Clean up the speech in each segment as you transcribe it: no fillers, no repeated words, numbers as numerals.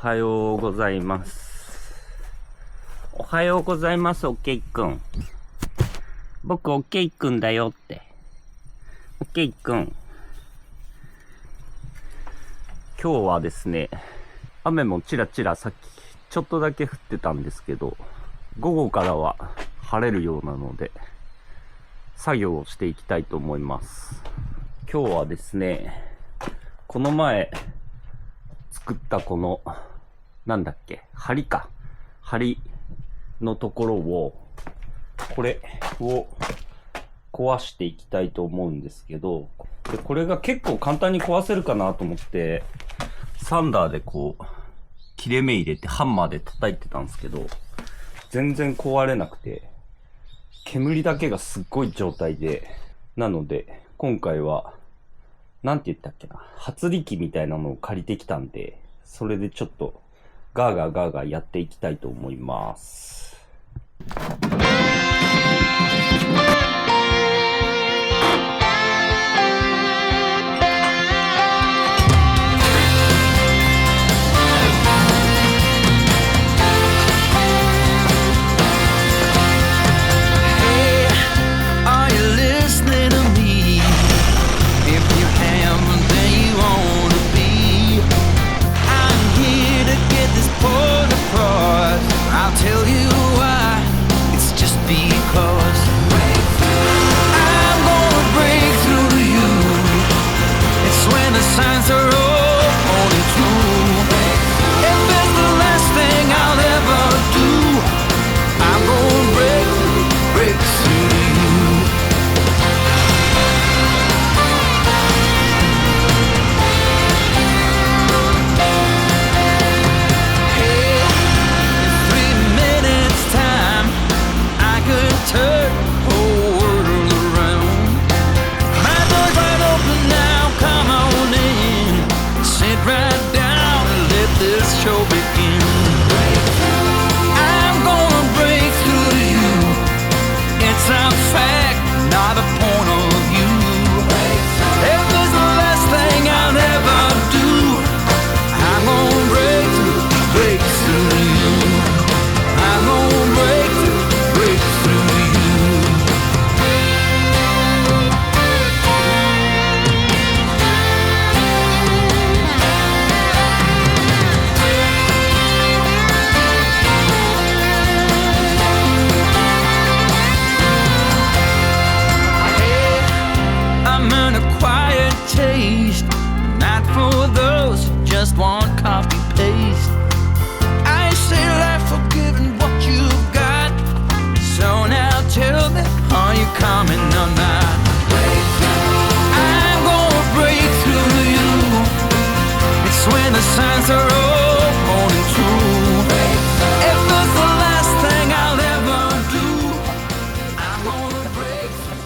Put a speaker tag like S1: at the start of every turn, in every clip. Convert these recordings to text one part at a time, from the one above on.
S1: はようございます。おはようございます、おけいくん。僕、おけいくんだよって。おけいくん。今日はですね、雨もちらちらさっきちょっとだけ降ってたんですけど、午後からは晴れるようなので、作業をしていきたいと思います。今日はですね、この前作ったこの、なんだっけ、梁のところを、これを壊していきたいと思うんですけど、でこれが結構簡単に壊せるかなと思って、サンダーでこう、切れ目入れてハンマーで叩いてたんですけど、全然壊れなくて、煙だけがすっごい状態で、なので、今回は、なんて言ったっけな、発力みたいなのを借りてきたんで、それでちょっと、ガーガーやっていきたいと思います。
S2: Just want copy paste. I say life forgiving what you've got. So now tell me, are you coming or not? I'm gonna break through you. It's when the signs are all holding true. If it's the last thing I'll ever do, I'm gonna break through.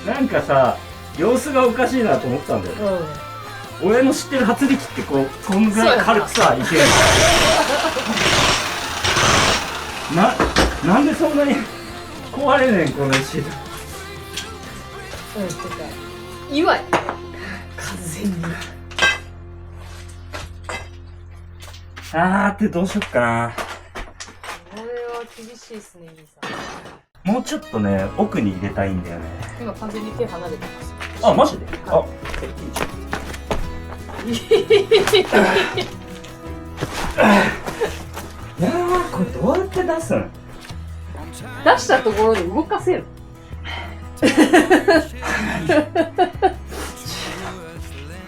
S1: なんかさ、様子がおかしいなと思ったんだよね。俺の知ってる発力ってこんぐらい軽くさ、いけるの。なんでそんなに壊れねん、この石。
S3: てか、岩井。完全に。
S1: ってどうしよっかな。
S3: これは厳しいっすね、兄さん。
S1: もうちょっとね、奥に入れたいんだよね。
S3: 今完全に手離れてます。
S1: あ、マジで？あ、いやー、これどうやって出すん？
S3: 出したところで動かせる。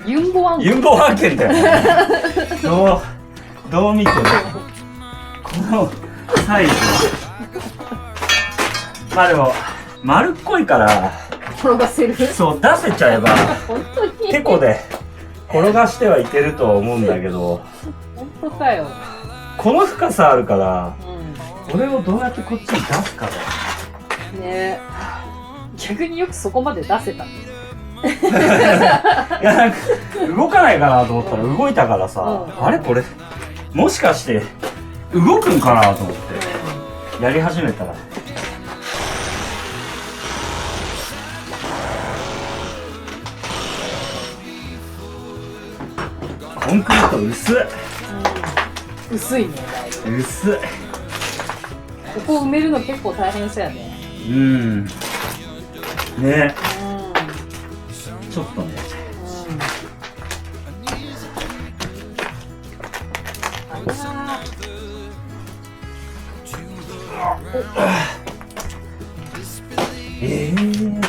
S3: ユンボ案件。
S1: ユンボ案件だよね。どう見てもこのサイズ。まあでも丸っこいから
S3: 転がせる。
S1: そう出せちゃえば
S3: 本当に
S1: てこで転がしてはいけるとは思うんだけど、
S3: 本当かよ。
S1: この深さあるから、
S3: う
S1: これをどうやってこっちに出すかだよ
S3: ん。ねえ。逆によくそこまで出せたんですよ。
S1: いやなんか動かないかなと思ったら動いたからさ、あれこれもしかして動くんかなと思ってやり始めたらコンクリート薄っ。
S3: 薄いね、だいぶ。
S1: 薄っ。
S3: ここ埋めるの結構大変そうやね。
S1: うん。ね。
S3: うん。
S1: ちょっとね。えー。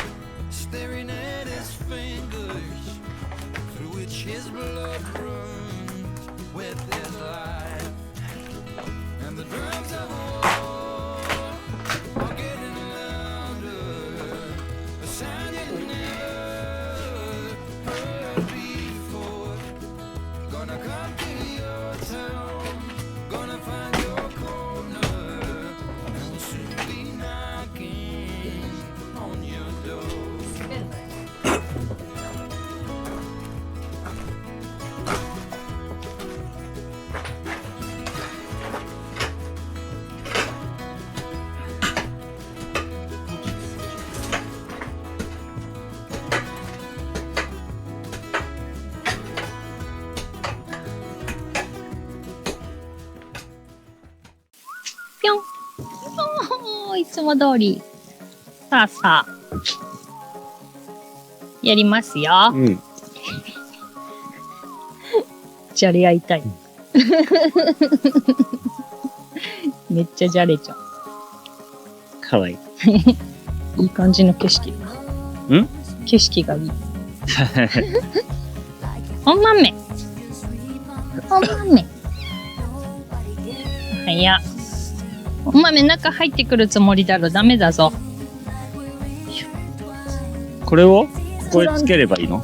S4: ぴょん。おー、いつも通り。さあさあ。やりますよ。
S1: うん。
S4: じゃれ合いたい。めっちゃじゃれちゃう。
S1: かわいい。
S4: いい感じの景色。景色がいい。ほんまめ。ほんまめ。はいや。お豆中入ってくるつもりだろ。ダメだぞ。
S1: これをここへつければいいの？
S4: う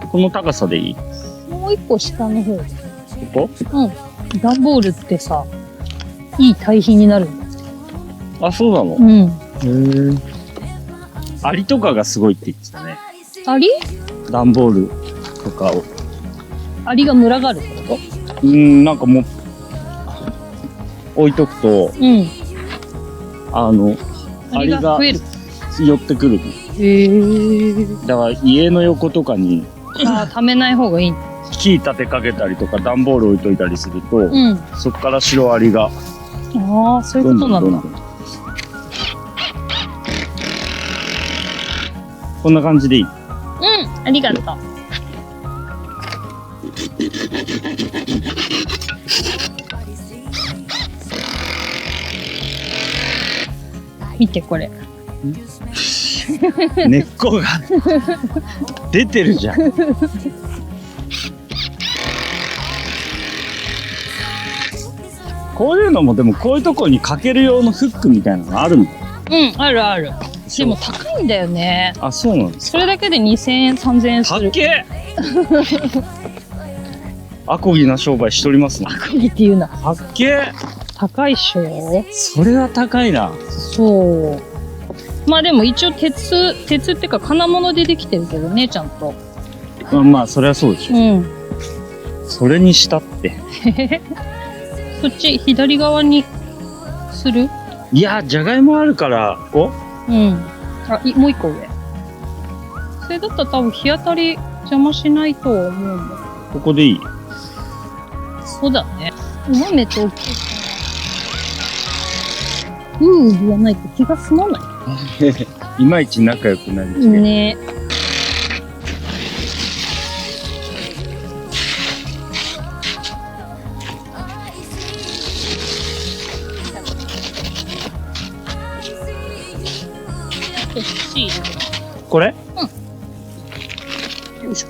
S1: この高さでいい？
S4: ん。もう一個下の方。
S1: ここ？
S4: うん。段ボールってさ、いい対比になるんだって。
S1: あ、そうなの？
S4: うん。
S1: へえ。アリとかがすごいって言ってたね。
S4: アリ？
S1: 段ボールとかを。
S4: アリが群がるってこ
S1: なんかもう、置いとくと、
S4: と？うん。
S1: ア
S4: アリ
S1: リが
S4: が増える。
S1: 寄ってくるの。
S4: へえ。
S1: だから家の横とかに
S4: ああ、溜めない方がいいんだ。
S1: 木立てかけたりとか段ボール置いといたりすると、
S4: うん。
S1: そこからシロアリが
S4: ああ、そういうことなんだ。
S1: こんな感じでいい？
S4: うん、ありがとう。見てこれ。
S1: 根っこが出てるじゃん。こういうのもでもこういうところにかける用のフックみたいなのあるんだよ。
S4: うん、あるある。でも高いんだよね。
S1: あ、そうなんです
S4: それだけで2000円、3000円す
S1: か。
S4: る。
S1: っけーアコギな商売しとりますね。
S4: 高いっていうな。
S1: かっけー
S4: 高いっしょ。
S1: それは高いな。
S4: そう。まあでも一応鉄っていうか金物でできてるけどね、ちゃんと。
S1: まあそれはそうでしょ。
S4: うん。
S1: それにしたって。
S4: そっち左側にする？
S1: いや、じゃがいもあるからこ
S4: うん。あ、もう一個上。それだったら多分日当たり邪魔しないとは思うんだ。
S1: ここでいい？
S4: そうだね。お豆と大きいから。言わないと気が済まない。
S1: いまいち仲良くなりきて。
S4: ね。シール。
S1: これ？
S4: よいしょ。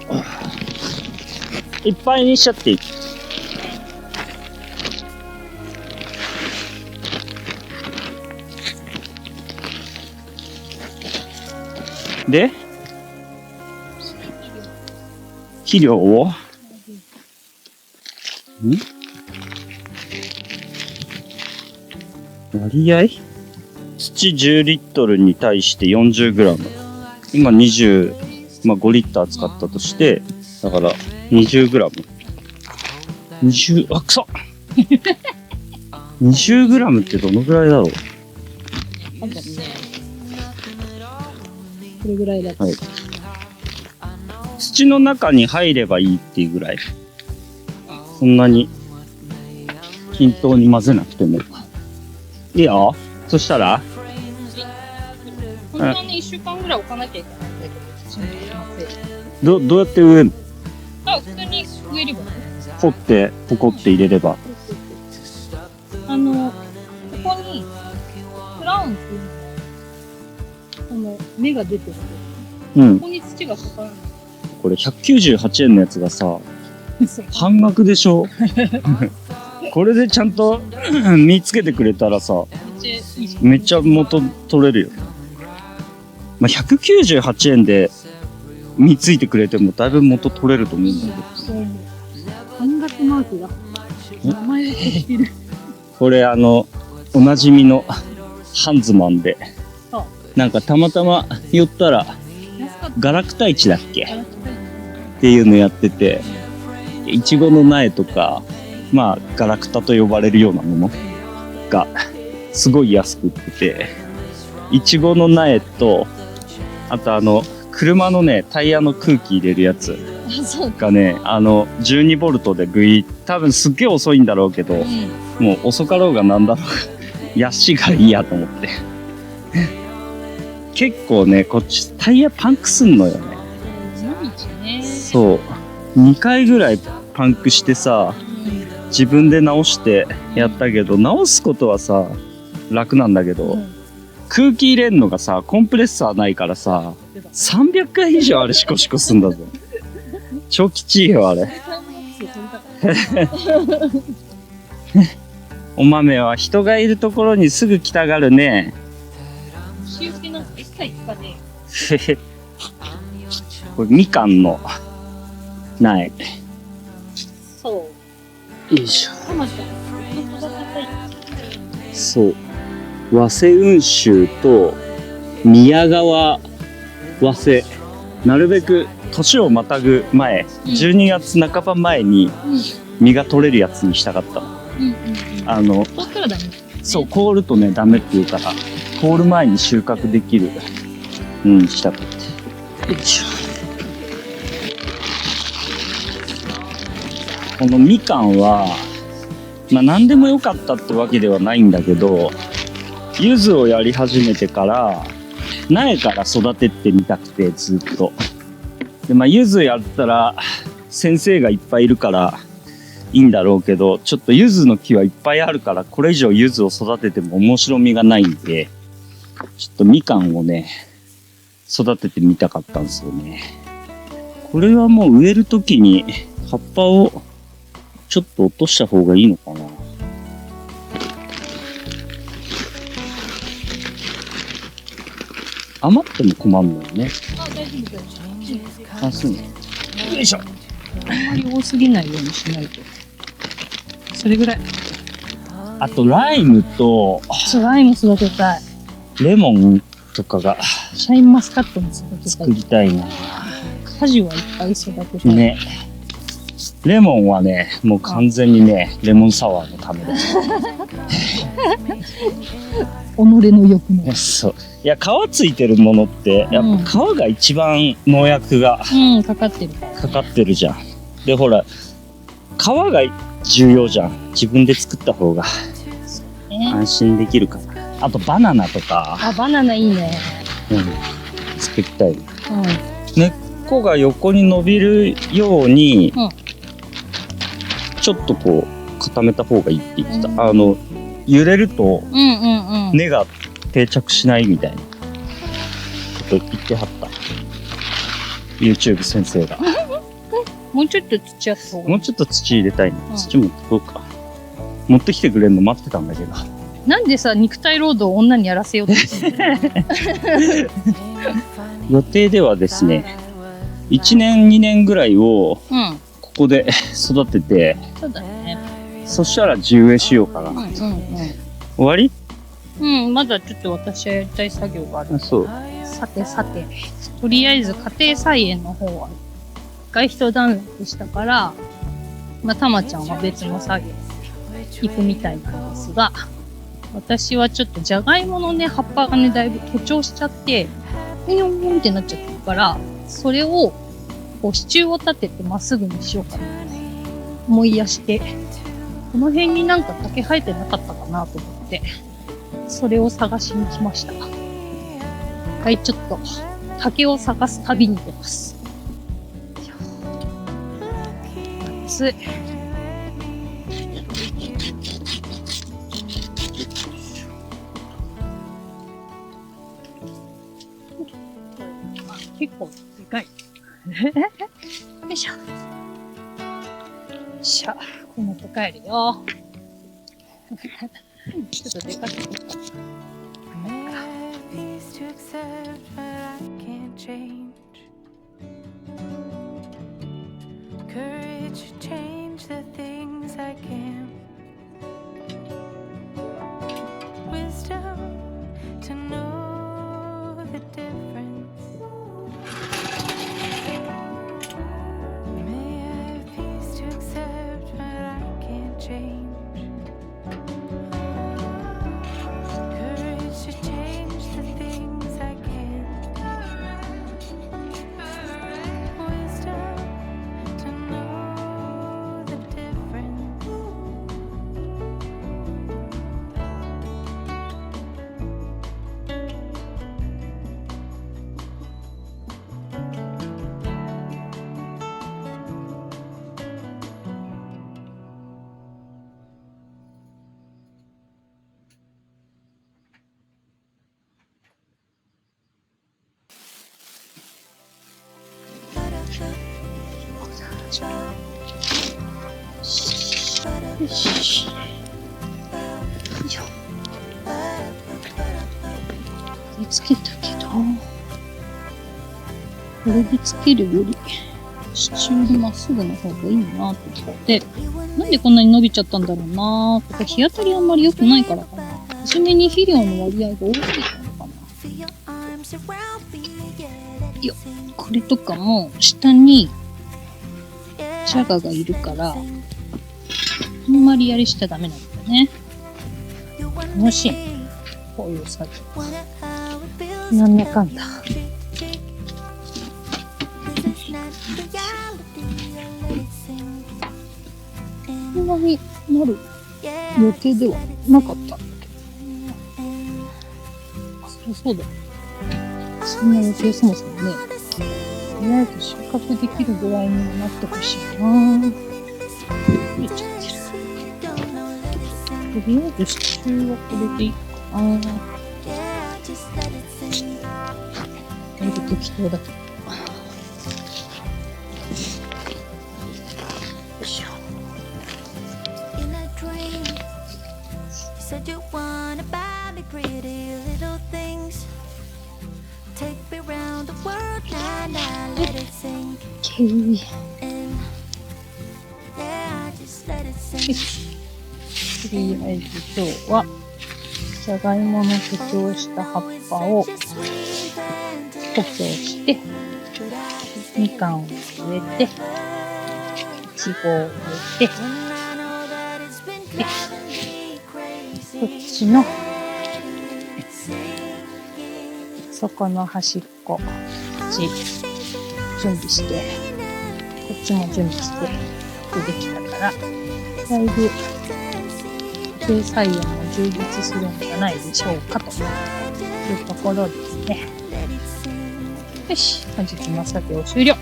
S1: いっぱいにしちゃっていい？で、肥料を割合土10リットルに対して40グラム。今20、5リッター使ったとして、だから20グラム。20、くそ20グラムってどのぐらいだろう？
S4: なんだろうね。これぐらいだと。
S1: はい。土の中に入ればいいっていうぐらい。そんなに均等に混ぜなくても。いいよ。そしたら、
S4: 本当はね、1週間ぐらい置かなきゃいけないんだけど、土に混ぜる。
S1: どうやって植えんの？
S4: あ、普通に植えればね。
S1: 掘って、ポコって入れれば。
S4: ここに、クラウンっていうのが、芽が出てる。
S1: うん。
S4: ここに土がかからない。
S1: これ198円のやつがさ、
S4: そう
S1: 半額でしょ？これでちゃんと見つけてくれたらさ、
S4: めっちゃいいじゃん。
S1: めっちゃ元取れるよ。まあ、198円で見ついてくれてもだいぶ元取れると思うんだけど。
S4: そう思う。半額マークが。名前が消してる。
S1: これおなじみのハンズマンで
S4: そう、
S1: なんかたまたま寄ったら
S4: 安かっ
S1: ガラクタ市だっけ
S4: たら
S1: っていうのやってて、いちごの苗とか、まあガラクタと呼ばれるようなものがすごい安く売ってて、いちごの苗と、あと車のね、タイヤの空気入れるやつ
S4: あ、そう。
S1: がね、12ボルトで多分すっげえ遅いんだろうけど、
S4: うん。
S1: もう遅かろうがなんだろうが、安がいいやと思って。結構ね、こっちタイヤパンクすんのよね。
S4: 毎日ね。
S1: そう。2回ぐらいパンクしてさ、自分で直してやったけど、直すことはさ、楽なんだけど、空気入れんのがさ、コンプレッサーないからさ、300回以上あれシコシコすんだぞ。超きちいよ、あれ。お豆は人がいるところにすぐ来たがるね。
S4: 日受けなんか一切行かね
S1: へへ。これみかんの苗。
S4: そ
S1: よいしょ。
S4: う。たまちゃん、育てたい。
S1: そう。早生雲州と宮川早生。なるべく年をまたぐ前、12月半ば前に実が取れるやつにしたかったの。
S4: うんうんうん。凍ったらダメ。
S1: そう、凍るとね、ダメって言うから、凍る前に収穫できる、したかった。よいしょ。このみかんは、まあ何でもよかったってわけではないんだけど、柚子をやり始めてから、苗から育ててみたくて、ずっと。で、まあ柚子やったら、先生がいっぱいいるから、いいんだろうけど、ちょっと柚子の木はいっぱいあるから、これ以上柚子を育てても面白みがないんで、ちょっとみかんをね、育ててみたかったんですよね。これはもう植えるときに葉っぱをちょっと落とした方がいいのかな。余っても困るのよね。
S4: あ、大丈夫大丈夫。
S1: あ、そうね。よいしょ。
S4: あんまり多すぎないようにしないと。それぐらい。
S1: あとライムと
S4: そう、ライム育てたい。
S1: レモンとかが
S4: シャインマスカットも育てた
S1: 作
S4: い。
S1: りたいな。
S4: 果樹はいっぱい育てたい。
S1: ね。レモンはね、もう完全にね、レモンサワーのためだ。
S4: 己の欲の。
S1: そう。いや、皮ついてるものって、やっぱ皮が一番農薬が
S4: うん、かかってるから。
S1: かかってるじゃん。で、ほら、皮が重要じゃん。自分で作った方が
S4: ね、
S1: 安心できるから。あとバナナとか、
S4: あ、バナナいいね。
S1: 作りたい。
S4: うん。
S1: 根っこが横に伸びるように、
S4: うん
S1: ちょっとこう固めた方がいいって言ってた。
S4: うん
S1: 揺れると
S4: うんうんうん。
S1: 根が定着しないみたいなこと言ってはった。YouTube 先生が。
S4: もうちょっと土やった方がいい。
S1: もうちょっと土入れたいね。
S4: うん
S1: 土持ってこうか。持ってきてくれるの待ってたんだけど。
S4: なんでさ、肉体労働を女にやらせようとしてる
S1: 予定ではですね、1年2年ぐらいを
S4: うん。
S1: ここで育てて、
S4: そうだね。
S1: そしたら地植えしようかな。
S4: うんうん
S1: 終わり？
S4: うん。うん、まだちょっと私はやりたい作業がある。
S1: あ、そう。
S4: さてさて、とりあえず家庭菜園の方は外人段落したから、まあ、たまちゃんは別の作業行くみたいなんですが、私はちょっとじゃがいものね、葉っぱがね、だいぶ徒長しちゃって、ピヨーンってなっちゃってるから、それを、こう支柱を立ててまっすぐにしようかな。思い出して、この辺になんか竹生えてなかったかなと思って、それを探しに来ました。はい、ちょっと竹を探す旅に出ます。暑い。結構でかい。よいしょ。よいしょ。この子帰るよ。ちょっとでかくて。
S5: Peace to accept what I can't change. Courage to change the things I can. Wisdom to know the difference. May I have peace to accept what I can't change.Courage to change the things I can. Wisdom to know the difference.
S4: よし。よいしょ。でつけたけど、これでつけるより、支柱でまっすぐの方がいいなと思って、なんでこんなに伸びちゃったんだろうなとか、日当たりあんまり良くないからかな。初めに肥料の割合が多いからかな。よっ、これとかも下にシャガがいるから、あんまりやりしちゃダメなんだよね。楽しい。こういう作業。なんだかんだ。こんなになる予定ではなかったんだけど。そりゃそうだ。そんな予定そもそもね。とりあえず収穫できるぐらいにはなってほしいな。見えちゃってる。とりあえず支柱はこれでいいかな。だいぶ適当だけど。よいしょ。
S5: Said you wanna buy me pretty little things. Take me round the world, now let it sink
S4: OK。in.
S5: Yeah, just let it sink.
S4: とりあえず今日は、じゃがいもの補強した葉っぱを補強して、みかんを植えて、いちごを植えて、で、こっちの、そこの端っこ、こっち準備して、こっちも準備して、できたから、だいぶ、家庭菜園も充実するんじゃないでしょうかというところですね。よし、本日の作業終了。